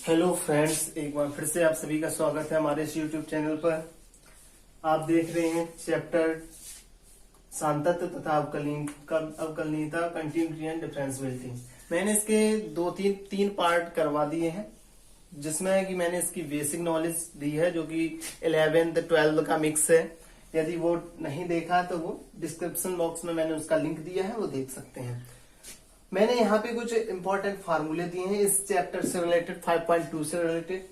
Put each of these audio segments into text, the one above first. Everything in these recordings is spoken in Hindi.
हेलो फ्रेंड्स, एक बार फिर से आप सभी का स्वागत है हमारे इस यूट्यूब चैनल पर। आप देख रहे हैं चैप्टर सांतत्व तथा अवकलनीयता, कंटिन्यूटी एंड डिफरेंशियबिलिटी। मैंने इसके तीन पार्ट करवा दिए हैं, जिसमें कि मैंने इसकी बेसिक नॉलेज दी है, जो कि 11th 12th का मिक्स है। यदि वो नहीं देखा तो वो डिस्क्रिप्शन बॉक्स में मैंने उसका लिंक दिया है, वो देख सकते हैं। मैंने यहाँ पे कुछ इंपॉर्टेंट फार्मूले दिए हैं इस चैप्टर से रिलेटेड, 5.2 से रिलेटेड।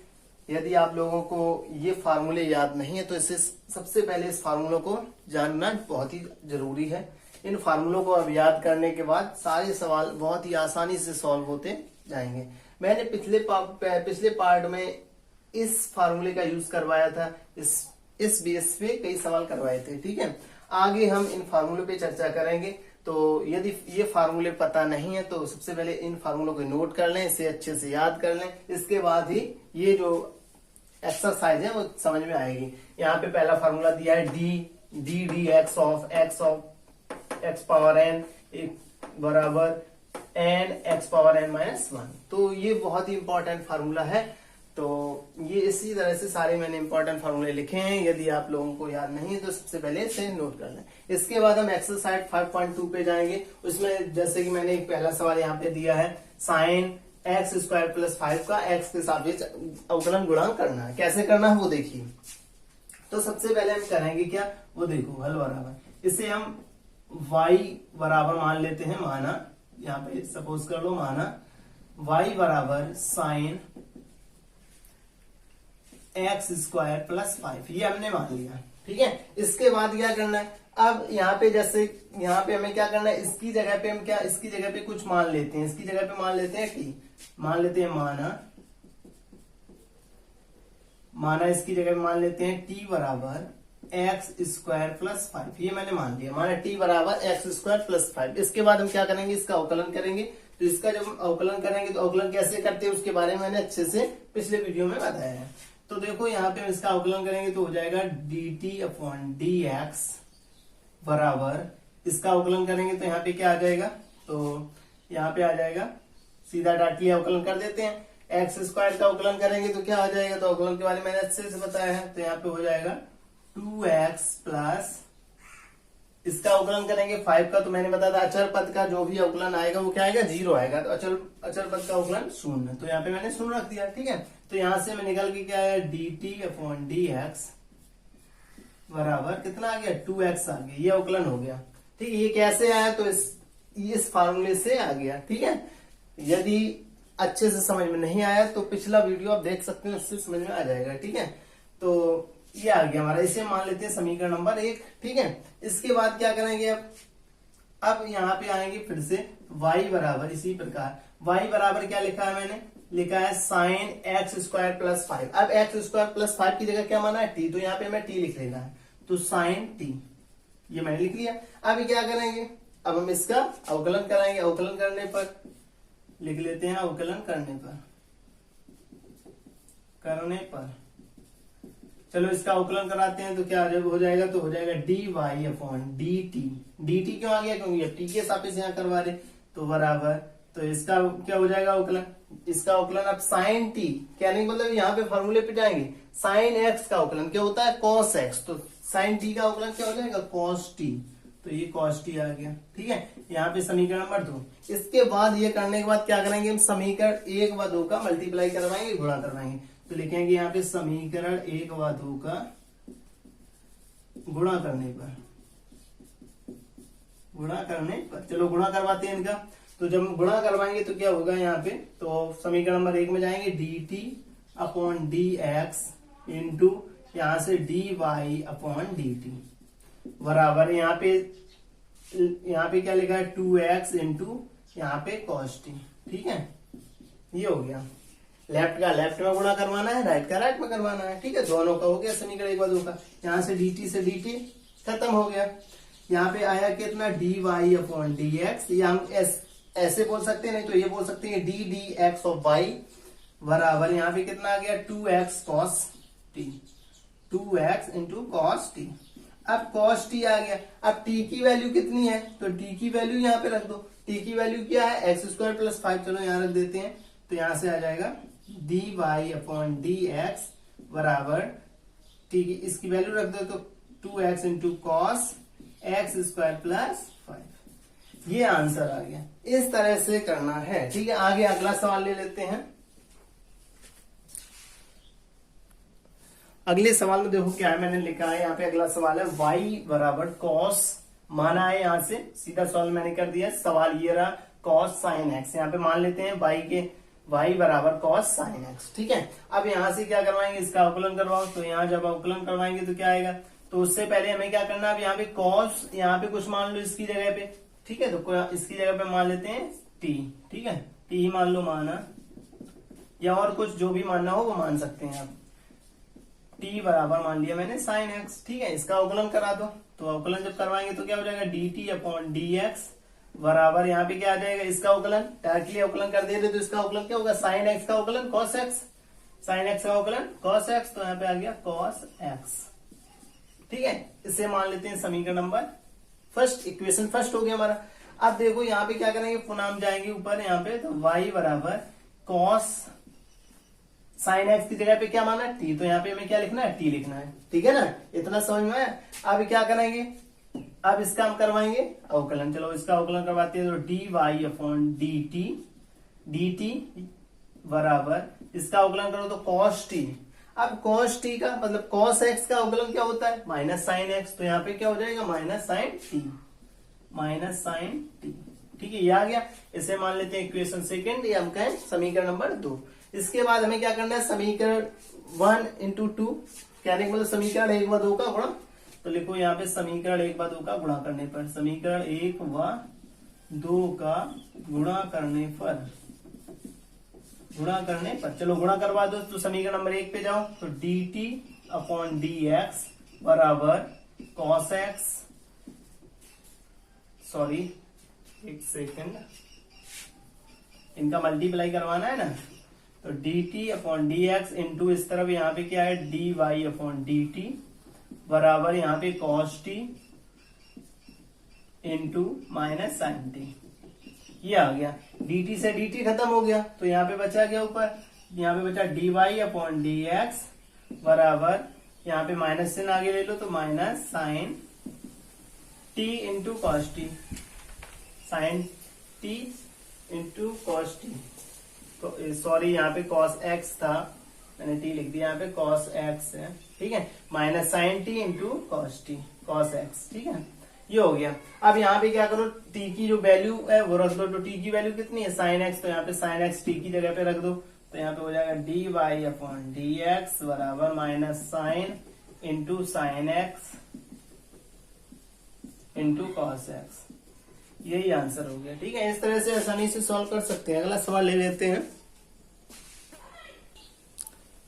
यदि आप लोगों को ये फार्मूले याद नहीं है तो इसे सबसे पहले इस फार्मूलों को जानना बहुत ही जरूरी है। इन फार्मूलों को अब याद करने के बाद सारे सवाल बहुत ही आसानी से सॉल्व होते जाएंगे। मैंने पिछले पार्ट में इस फार्मूले का यूज करवाया था, इस बेस पे कई सवाल करवाए थे। ठीक है, आगे हम इन फार्मूलों पे चर्चा करेंगे। तो यदि ये फार्मूले पता नहीं है तो सबसे पहले इन फार्मूलों को नोट कर लें, इसे अच्छे से याद कर लें। इसके बाद ही ये जो एक्सरसाइज है वो समझ में आएगी। यहाँ पे पहला फार्मूला दिया है d x of x power n बराबर n x power n minus 1। तो ये बहुत ही इंपॉर्टेंट फार्मूला है। तो ये इसी तरह से सारे मैंने इंपॉर्टेंट फार्मूले लिखे हैं। यदि आप लोगों को याद नहीं है तो सबसे पहले इसे नोट कर लें। इसके बाद हम एक्सरसाइज 5.2 पे जाएंगे। उसमें जैसे कि मैंने एक पहला सवाल यहाँ पे दिया है, साइन एक्स स्क्वायर प्लस 5 का एक्स के सापेक्ष अवकलन गुणांक करना है। कैसे करना है वो देखिए। तो सबसे पहले हम करेंगे क्या, वो देखो, हल बराबर इसे हम y बराबर मान लेते हैं। माना यहाँ पे सपोज कर लो, माना y बराबर साइन एक्स स्क्वायर प्लस 5, ये हमने मान लिया। ठीक है, इसके बाद क्या करना है, अब यहाँ पे जैसे यहाँ पे हमें क्या करना है, इसकी जगह पे हम क्या, इसकी जगह पे कुछ मान लेते हैं। इसकी जगह पे मान लेते हैं टी, मान लेते हैं माना इसकी जगह पे मान लेते हैं टी बराबर एक्स स्क्वायर प्लस 5, ये मैंने मान लिया। माना टी बराबर एक्स स्क्वायर प्लस 5। इसके बाद हम क्या करेंगे, इसका अवकलन करेंगे। तो इसका जब हम अवकलन करेंगे तो अवकलन कैसे करते हैं उसके बारे में मैंने अच्छे से पिछले वीडियो में बताया है। तो देखो यहाँ पे हम इसका अवकलन करेंगे तो हो जाएगा dt अपॉन डी एक्स बराबर, इसका अवकलन करेंगे तो यहाँ पे क्या आ जाएगा, तो यहाँ पे आ जाएगा, सीधा डाट लिया, अवकलन कर देते हैं। एक्स स्क्वायर का अवकलन करेंगे तो क्या आ जाएगा, तो अवकलन के बारे में मैंने अच्छे से बताया है। तो यहाँ पे हो जाएगा 2x प्लस, इसका अवकलन करेंगे 5 का, तो मैंने बताया था अचर पद का जो भी अवकलन आएगा वो क्या आएगा, 0 आएगा। तो अचर पद का अवकलन 0, तो यहाँ पे मैंने 0 रख दिया। ठीक है, तो यहां से मैं निकल के क्या आया, dt अपॉन डी एक्स बराबर कितना आ गया, 2x आ गया। ये अवकलन हो गया। ठीक है, ये कैसे आया, तो इस फार्मूले से आ गया। ठीक है, यदि अच्छे से समझ में नहीं आया तो पिछला वीडियो आप देख सकते हैं, उससे समझ में आ जाएगा। ठीक है, तो ये आ गया हमारा, इसे मान लेते हैं समीकरण नंबर 1। ठीक है, इसके बाद क्या करेंगे, अब यहाँ पे आएंगे फिर से y बराबर, इसी प्रकार y बराबर क्या लिखा है, मैंने लिखा है साइन एक्स स्क्वायर प्लस 5। अब एक्स स्क्वायर प्लस 5 की जगह क्या माना है, t, तो यहाँ पे मैं t लिख लेना है, तो साइन t, ये मैंने लिख लिया। अब क्या करेंगे, अब हम इसका अवकलन कराएंगे। अवकलन करने पर लिख लेते हैं, अवकलन करने पर चलो इसका अवकलन कराते हैं तो क्या हो जाएगा, तो हो जाएगा dy अपॉन dt क्यों आ गया, क्योंकि अब t के सापेक्ष यहाँ करवा रहे, तो बराबर, तो इसका क्या हो जाएगा अवकलन, इसका अवकलन अब साइन t, कहने का मतलब यहाँ पे फॉर्मूले पे जाएंगे, साइन x का अवकलन क्या होता है, cos x, तो साइन t का अवकलन क्या हो जाएगा, cos t, तो ये cos t आ गया। ठीक है, यहाँ पे समीकरण नंबर 2। इसके बाद ये करने के बाद क्या करेंगे, हम समीकरण 1 व 2 का मल्टीप्लाई करवाएंगे, गुणा करवाएंगे। तो लिखेंगे यहाँ पे समीकरण 1 व 2 का गुणा करने पर चलो गुणा करवाते हैं इनका। तो जब गुणा करवाएंगे तो क्या होगा, यहाँ पे तो समीकरण नंबर 1 में जाएंगे, dt upon d x into यहाँ से dy अपॉन dt बराबर, यहाँ पे क्या लिखा है, 2x इंटू यहाँ पे cos t। ठीक है, ये हो गया। लेफ्ट का लेफ्ट में गुणा करवाना है, राइट का राइट में करवाना है। ठीक है, दोनों का हो गया समीकरण 1 व 2 का। यहाँ से dt से dt खत्म हो गया। यहाँ पे आया कितना, dy अपॉन डी एक्स, या हम ऐसे बोल सकते हैं, नहीं तो ये बोल सकते हैं ddx ऑफ y बराबर, यहाँ पे कितना आ गया, 2x cos t, 2x into cos t। अब cos t आ गया। अब t की वैल्यू कितनी है, तो t की वैल्यू यहाँ पे रख दो। t की वैल्यू क्या है, एक्स स्क्वायर प्लस 5, चलो यहाँ रख देते हैं। तो यहां से आ जाएगा d y upon d x बराबर, ठीक है, इसकी वैल्यू रख दो तो 2x into cos x square plus 5। ये आंसर आ गया। इस तरह से करना है, ठीक है। आगे अगला सवाल ले लेते हैं। अगले सवाल में देखो क्या है, मैंने लिखा है यहाँ पे। अगला सवाल है y बराबर कॉस, माना है यहां से सीधा सॉल्व मैंने कर दिया। सवाल ये रहा कॉस साइन एक्स, यहाँ पे मान लेते हैं y बराबर कॉस साइन एक्स, ठीक है। अब यहाँ से क्या करवाएंगे, इसका अवकलन करवाओ। तो यहाँ जब अवकलन करवाएंगे तो क्या आएगा, तो उससे पहले हमें क्या करना है, अब यहाँ पे कॉस, यहाँ पे कुछ मान लो इसकी जगह पे, ठीक है। तो इसकी जगह पे मान लेते हैं t, ठीक है, t ही मान लो, माना, या और कुछ जो भी मानना हो वो मान सकते हैं आप। t बराबर मान लिया मैंने साइन एक्स, ठीक है। इसका अवकलन करा दो। तो अवकलन जब करवाएंगे तो क्या हो जाएगा, dt अपॉन dx बराबर, यहाँ पे क्या आ जाएगा, इसका अवकलन डायरेक्टली अवकलन कर देते तो इसका अवकलन क्या होगा, साइन एक्स का अवकलन कॉस एक्स, साइन एक्स का अवकलन कॉस एक्स, तो यहाँ पे आ गया कॉस एक्स, ठीक है। इसे मान लेते हैं समीकरण नंबर फर्स्ट, इक्वेशन फर्स्ट हो गया हमारा। अब देखो यहाँ पे क्या करेंगे, पुनः हम जाएंगे ऊपर यहाँ पे, तो y बराबर कॉस साइन एक्स की जगह पे क्या माना है, t, तो यहाँ पे हमें क्या लिखना है, t लिखना है, ठीक है ना। इतना समझ में आया। अब क्या करेंगे, अब इसका हम करवाएंगे अवकलन। चलो इसका अवकलन करवाते हैं। तो d y upon d t बराबर, इसका अवकलन करो तो कॉस टी। अब कॉस टी का मतलब कॉस एक्स का अवकलन क्या होता है, माइनस साइन एक्स, तो यहाँ पे क्या हो जाएगा, minus sine t, minus sine t, ठीक है। ये आ गया। इसे मान लेते हैं इक्वेशन सेकेंड, या हम कहें समीकरण नंबर 2। इसके बाद हमें क्या करना है, समीकरण 1 इंटू 2, कहने का मतलब समीकरण 1 व 2 का गुणा। तो लिखो यहाँ पे समीकरण 1 व 2 का गुणा करने पर, समीकरण 1 व 2 का गुणा करने पर, चलो गुणा करवा दो। तो समीकरण नंबर 1 पे जाओ, तो dt अपॉन dx बराबर cos x, सॉरी एक सेकेंड, इनका मल्टीप्लाई करवाना है ना। तो dt अपॉन dx इंटू इस तरफ यहाँ पे क्या है, dy अपॉन dt बराबर यहाँ पे cos t into minus sine t. ये आ गया। dt से dt खत्म हो गया, तो यहाँ पे बचा क्या ऊपर, यहाँ पे बचा dy अपॉन dx बराबर, यहाँ पे माइनस से आगे ले लो तो minus sine t into cos t, sine t into cos t, sorry यहाँ पे cos x था, मैंने t लिख दिया, यहाँ पे cos x है, ठीक है, minus sine t into cos t, cos x, ठीक है। ये हो गया। अब यहाँ पे क्या करो, t की जो वैल्यू है वो रख दो। तो t की वैल्यू कितनी है, साइन x, तो यहाँ पे साइन x t की जगह पे रख दो। तो यहाँ पे हो जाएगा dy अपॉन dx बराबर minus sine into sine x into cos x. यही आंसर हो गया, ठीक है। इस तरह से आसानी से सॉल्व कर सकते हैं। अगला सवाल ले लेते हैं।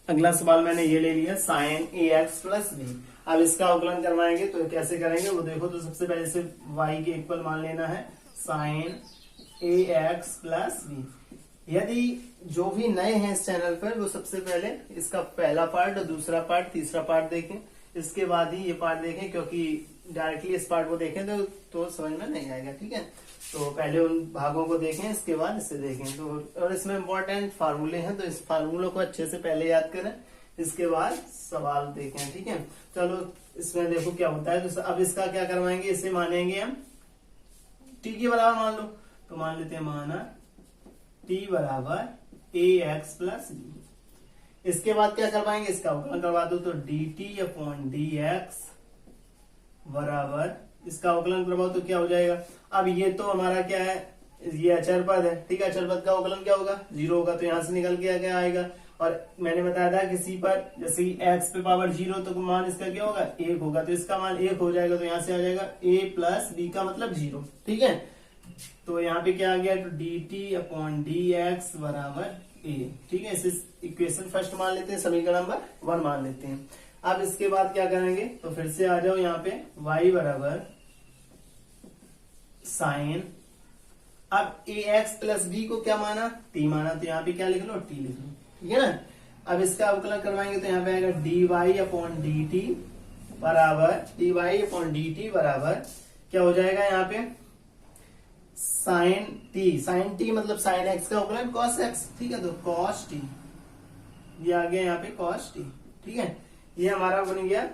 अगला सवाल मैंने ये ले लिया, साइन ए एक्स प्लस बी। अब इसका अवकलन करवाएंगे तो कैसे करेंगे वो देखो। तो सबसे पहले से y के इक्वल मान लेना है साइन ए एक्स प्लस बी। यदि जो भी नए हैं इस चैनल पर, वो सबसे पहले इसका पहला पार्ट और दूसरा पार्ट तीसरा पार्ट देखें, इसके बाद ही ये पार्ट देखें, क्योंकि डायरेक्टली इस पार्ट को देखें तो समझ में नहीं आएगा, ठीक है। तो पहले उन भागों को देखें, इसके बाद इसे देखें। तो और इसमें इंपॉर्टेंट फार्मूले हैं, तो इस फार्मूलों को अच्छे से पहले याद करें, इसके बाद सवाल देखें, ठीक है। चलो इसमें देखो क्या होता है। तो अब इसका क्या करवाएंगे, इसे मानेंगे हम t के बराबर मान लो। तो मान लेते हैं, माना t बराबर ए एक्स प्लस बी। इसके बाद क्या करवाएंगे, इसका अवकलन करवा दो। तो dt अपॉन डी एक्स बराबर, इसका अवकलन करवाओ तो क्या हो जाएगा। अब ये तो हमारा क्या है, ये अचर पद है, ठीक है। अचर पद का अवकलन क्या होगा, 0 होगा। तो यहां से निकल के क्या आएगा, और मैंने बताया था किसी पर जैसे x पे पावर 0 तो मान इसका क्या होगा, 1 होगा। तो इसका मान 1 हो जाएगा। तो यहाँ से आ जाएगा a प्लस बी का मतलब 0, ठीक है। तो यहाँ पे क्या आ गया, तो dt अपॉन डी एक्स बराबर a, ठीक है। इसे इक्वेशन फर्स्ट मान लेते हैं, समीकरण नंबर 1 मान लेते हैं। अब इसके बाद क्या करेंगे, तो फिर से आ जाओ यहाँ पे y बराबर साइन, अब ए एक्स प्लस बी को क्या माना, t माना। तो यहाँ पे क्या लिख लो, t लिख लो, ठीक है ना। अब इसका अवकलन करवाएंगे तो यहाँ पे आएगा dy अपॉन डी टी बराबर, dy अपॉन डी टी बराबर क्या हो जाएगा, यहाँ पे साइन t, साइन t मतलब साइन x का अवकलन cos x, ठीक है। तो cos t ये आ गया यहाँ पे cos t। ठीक है, ये हमारा बन गया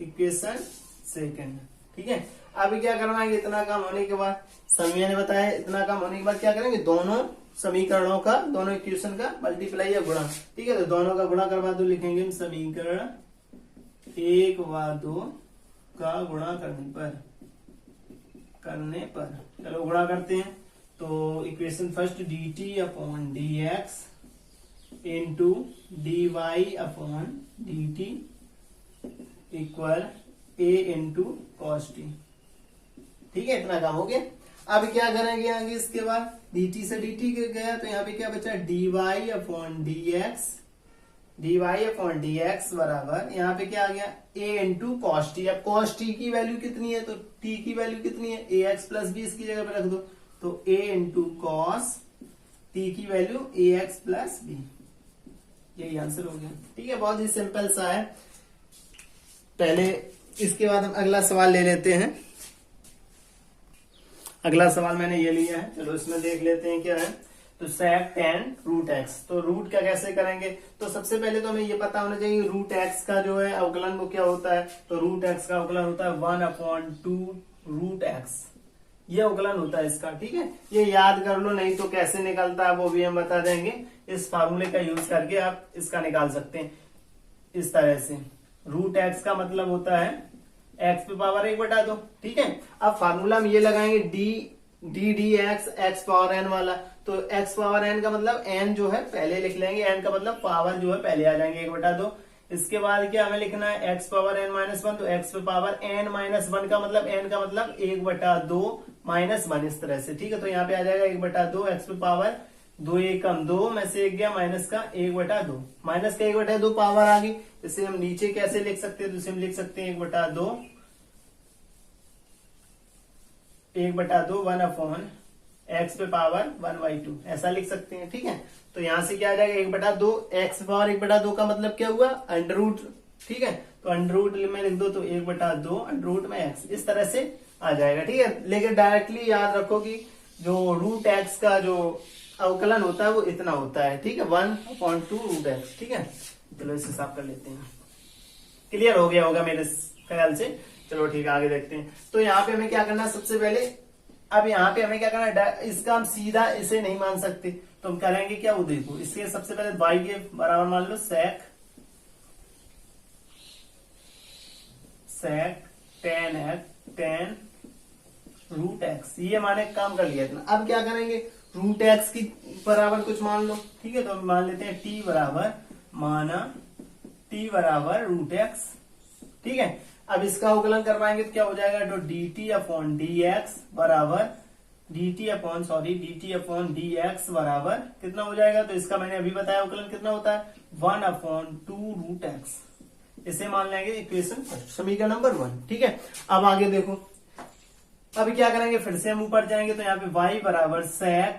इक्वेशन सेकंड। ठीक है, अभी क्या करवाएंगे, इतना काम होने के बाद समीया ने बताया, इतना काम होने के बाद क्या करेंगे, दोनों समीकरणों का, दोनों इक्वेशन का मल्टीप्लाई या गुणा। ठीक है, तो दोनों का गुणा करवा दो, लिखेंगे हम समीकरण 1 व 2 का गुणा करने पर चलो गुणा करते हैं। तो equation first dt upon dx into dy upon dt equal a into cos T. ठीक है, इतना काम हो गया। अब क्या करेंगे आगे, इसके बाद dt से dt गया तो यहाँ पे क्या बचा, dy अपॉन dx बराबर यहाँ पे क्या आ गया, a इंटू कॉस टी। अब कॉस टी की वैल्यू कितनी है, तो t की वैल्यू कितनी है, ax प्लस b इसकी जगह पे रख दो, तो a इंटू कॉस t की वैल्यू ax प्लस b, यही आंसर हो गया। ठीक है, बहुत ही सिंपल सा है। पहले इसके बाद हम अगला सवाल ले लेते हैं। अगला सवाल मैंने ये लिया है, चलो इसमें देख लेते हैं क्या है। तो sec tan रूट एक्स, तो रूट का कैसे करेंगे, तो सबसे पहले तो हमें ये पता होना चाहिए रूट एक्स का जो है अवकलन वो क्या होता है। तो रूट एक्स का अवकलन होता है 1/2 रूट एक्स, ये अवकलन होता है इसका। ठीक है, ये याद कर लो, नहीं तो कैसे निकलता है वो भी हम बता देंगे। इस फार्मूले का यूज करके आप इसका निकाल सकते हैं इस तरह से। रूट एक्स का मतलब होता है एक्स पे पावर 1/2। ठीक है, अब फार्मूला में ये लगाएंगे डी एक्स पावर एन वाला। तो एक्स पावर एन का मतलब एन जो है पहले लिख लेंगे, एन का मतलब पावर जो है पहले आ जाएंगे 1/2। इसके बाद क्या हमें लिखना है, एक्स पावर एन माइनस 1, तो एक्स पे पावर एन माइनस 1 का मतलब एन का मतलब 1/2 माइनस 1, इस तरह से। ठीक है, तो यहाँ पे आ जाएगा 1/2, एक्स पे पावर 2 1 कम 2 में से 1 गया, माइनस का 1/2, माइनस का 1/2 पावर आ गई। इसे हम नीचे कैसे लिख सकते हैं, तो इसे हम लिख सकते हैं 1/2 1 अपॉन एक्स पे पावर 1/2, ऐसा लिख सकते हैं। ठीक है, तो यहां से क्या आ जाएगा 1/2, एक्स पावर 1/2 का मतलब क्या हुआ, अंडर रूट। ठीक है, तो अंडर रूट में लिख दो, तो 1/2 अंडर रूट में एक्स, इस तरह से आ जाएगा। ठीक है, लेकिन डायरेक्टली याद रखो कि जो रूट एक्स का जो अवकलन होता है वो इतना होता है। ठीक है, 1/2 रूट एक्स। ठीक है, चलो इसे साफ कर लेते हैं। क्लियर हो गया होगा मेरे ख्याल से। चलो ठीक है, आगे देखते हैं। तो यहाँ पे हमें क्या करना है, सबसे पहले अब यहाँ पे हमें क्या करना है, इसका हम सीधा इसे नहीं मान सकते, तो हम करेंगे क्या, वो देखो, इसके सबसे पहले y के बराबर मान लो sec tan रूट एक्स, ये माने काम कर लिया इतना। अब क्या करेंगे, रूट एक्स की बराबर कुछ मान लो। ठीक है, तो हम मान लेते हैं t बराबर रूट एक्स। ठीक है, अब इसका अवकलन करवाएंगे तो क्या हो जाएगा, तो dt अपॉन dx बराबर कितना हो जाएगा, तो इसका मैंने अभी बताया अवकलन कितना होता है 1/2 रूट एक्स। इसे मान लेंगे इक्वेशन समीकरण नंबर 1। ठीक है, अब आगे देखो, अभी क्या करेंगे, फिर से हम ऊपर जाएंगे, तो यहाँ पे y बराबर sec,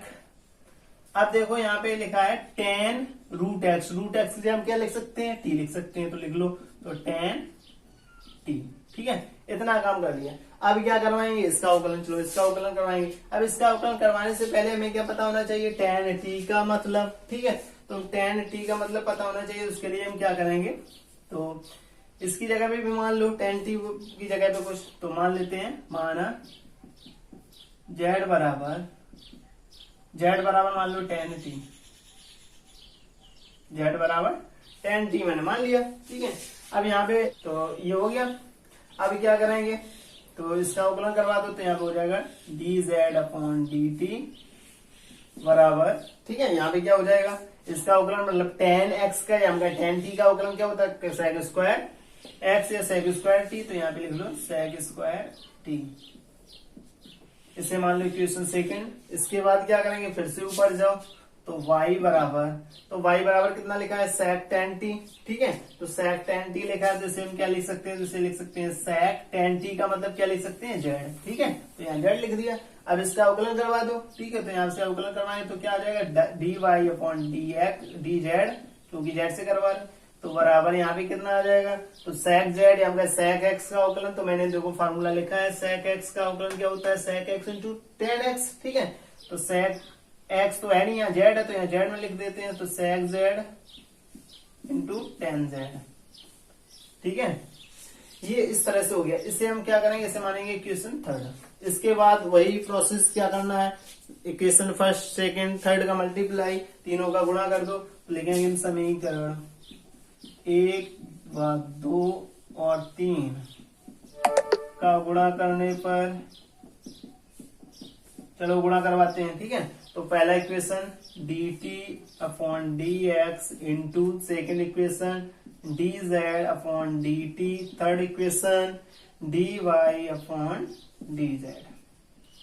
अब देखो यहाँ पे लिखा है tan root x, root x के लिए हम क्या लिख सकते हैं, t लिख सकते हैं, तो लिख लो, तो tan t। ठीक है, इतना काम कर लिया। अब क्या करवाएंगे, इसका अवकलन, चलो इसका अवकलन करवाएंगे। अब इसका अवकलन करवाने से पहले हमें क्या पता होना चाहिए, tan t का मतलब। ठीक है, तो tan t का मतलब पता होना चाहिए, उसके लिए हम क्या करेंगे, तो इसकी जगह पे भी मान लो tan t की जगह पे कुछ, तो मान लेते हैं, माना z बराबर मान लो tan t, z बराबर tan t मैंने मान लिया। ठीक है, अब यहाँ पे तो ये हो गया। अब क्या करेंगे, तो इसका अवकलन करवा दो, तो यहाँ पे हो जाएगा dz अपॉन dt बराबर। ठीक है, यहाँ पे क्या हो जाएगा, इसका अवकलन मतलब tan x का या tan t का अवकलन क्या होता है, sec स्क्वायर x या sec स्क्वायर t, तो यहाँ पे लिख लो sec स्क्वायर t। इसे मान लो इक्वेशन सेकंड। इसके बाद क्या करेंगे, फिर से ऊपर जाओ, तो y बराबर कितना लिखा है, sec tan t। ठीक है, तो sec tan t लिखा है, तो इसे हम क्या लिख सकते हैं, तो इसे लिख सकते हैं sec tan t का मतलब क्या लिख सकते हैं, z। ठीक है, तो यहाँ z लिख दिया। अब इसका अवकलन करवा दो। ठीक है, तो यहाँ से अवकलन करवाएं तो क्या आ जाएगा, dy अपॉन dz, क्योंकि z से करवा रहे, तो बराबर यहाँ पे कितना आ जाएगा, तो sec z या sec x का अवकलन, तो मैंने देखो फार्मूला लिखा है, sec x का अवकलन क्या होता है, sec x into tan x। ठीक है, तो sec x तो है नहीं, यहाँ z है, तो यहाँ z में लिख देते हैं, तो sec z इंटू 10z। ठीक है, ये इस तरह से हो गया। इसे हम क्या करेंगे, इसे मानेंगे इक्वेशन थर्ड। इसके बाद वही प्रोसेस क्या करना है, इक्वेशन फर्स्ट सेकंड थर्ड का मल्टीप्लाई, तीनों का गुणा कर दो। लिखेंगे समीकरण 1 व 2 और 3 का गुणा करने पर, चलो गुणा करवाते हैं। ठीक है, तो पहला equation dt upon dx into second equation dz upon dt, third equation dy upon dz।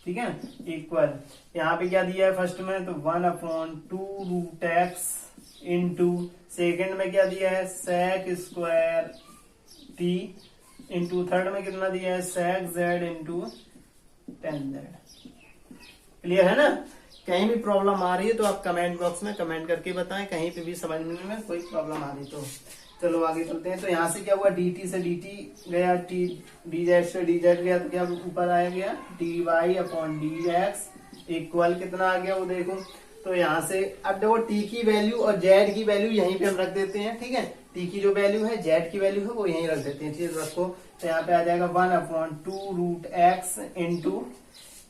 ठीक है, इक्वल यहाँ पे क्या दिया है फर्स्ट में, तो 1 upon 2 root x into second में क्या दिया है sec square t into third में कितना दिया है sec z into 10z। Clear है ना। कहीं भी प्रॉब्लम आ रही है तो आप कमेंट बॉक्स में कमेंट करके बताएं, कहीं पे भी समझने में कोई प्रॉब्लम आ रही तो। चलो आगे चलते हैं। तो यहाँ से क्या हुआ, dt से dt गया, dz से dz गया, तो क्या ऊपर आया गया dy अपॉन dx इक्वल कितना आ गया वो देखो। तो यहाँ से अब देखो t की वैल्यू और z की वैल्यू यहीं पे हम रख देते हैं। ठीक है, t की जो वैल्यू है z की वैल्यू है वो यहीं रख देते हैं। चीज रखो, तो यहाँ पे आ जाएगा 1 upon 2 root x into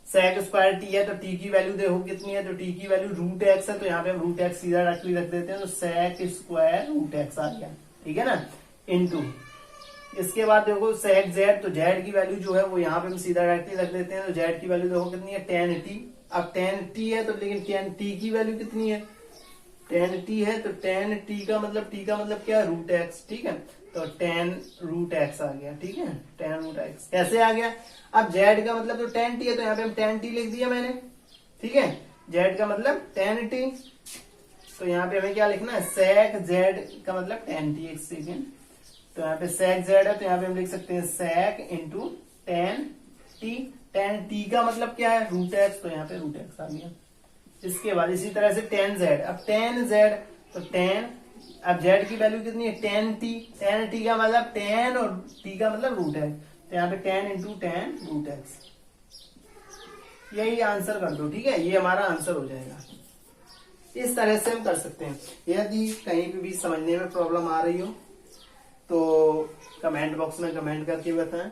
sec square t है, तो t की वैल्यू देखो कितनी है, तो t की वैल्यू रूट एक्स है, तो यहाँ पे हम रूट एक्स सीधा डायरेक्टली रख देते हैं, तो sec स्क्वायर रूट एक्स आ गया। ठीक है ना, इंटू इसके बाद देखो sec z, तो z की वैल्यू जो है वो यहाँ पे हम सीधा डायरेक्टली रख देते हैं, तो z की वैल्यू देखो कितनी है tan t। अब tan t है तो लेकिन tan t की वैल्यू कितनी है, tan t है, तो tan t का मतलब क्या, रूट एक्स। ठीक है, तो tan रूट एक्स आ गया। ठीक है, tan रूट एक्स कैसे आ गया, अब z का मतलब तो tan t है, तो यहाँ पे हम tan t लिख दिया मैंने। ठीक है, z का मतलब tan t, तो यहाँ पे हमें क्या लिखना है sec z का मतलब tan t। एक सेकेंड, तो यहाँ पे sec z है, तो यहाँ पे हम लिख सकते हैं sec into tan t। tan t का मतलब क्या है रूट एक्स, तो यहाँ पे रूट एक्स आ गया। इसके बाद इसी तरह से tan z, अब tan z तो tan, अब z की वैल्यू कितनी है tan t, tan t का मतलब tan और t का मतलब रूट है, तो यहाँ पे tan into tan root x, यही आंसर कर दो। ठीक है, ये हमारा आंसर हो जाएगा। इस तरह से हम कर सकते हैं। यदि कहीं पे भी समझने में प्रॉब्लम आ रही हो तो कमेंट बॉक्स में कमेंट करके बताएं।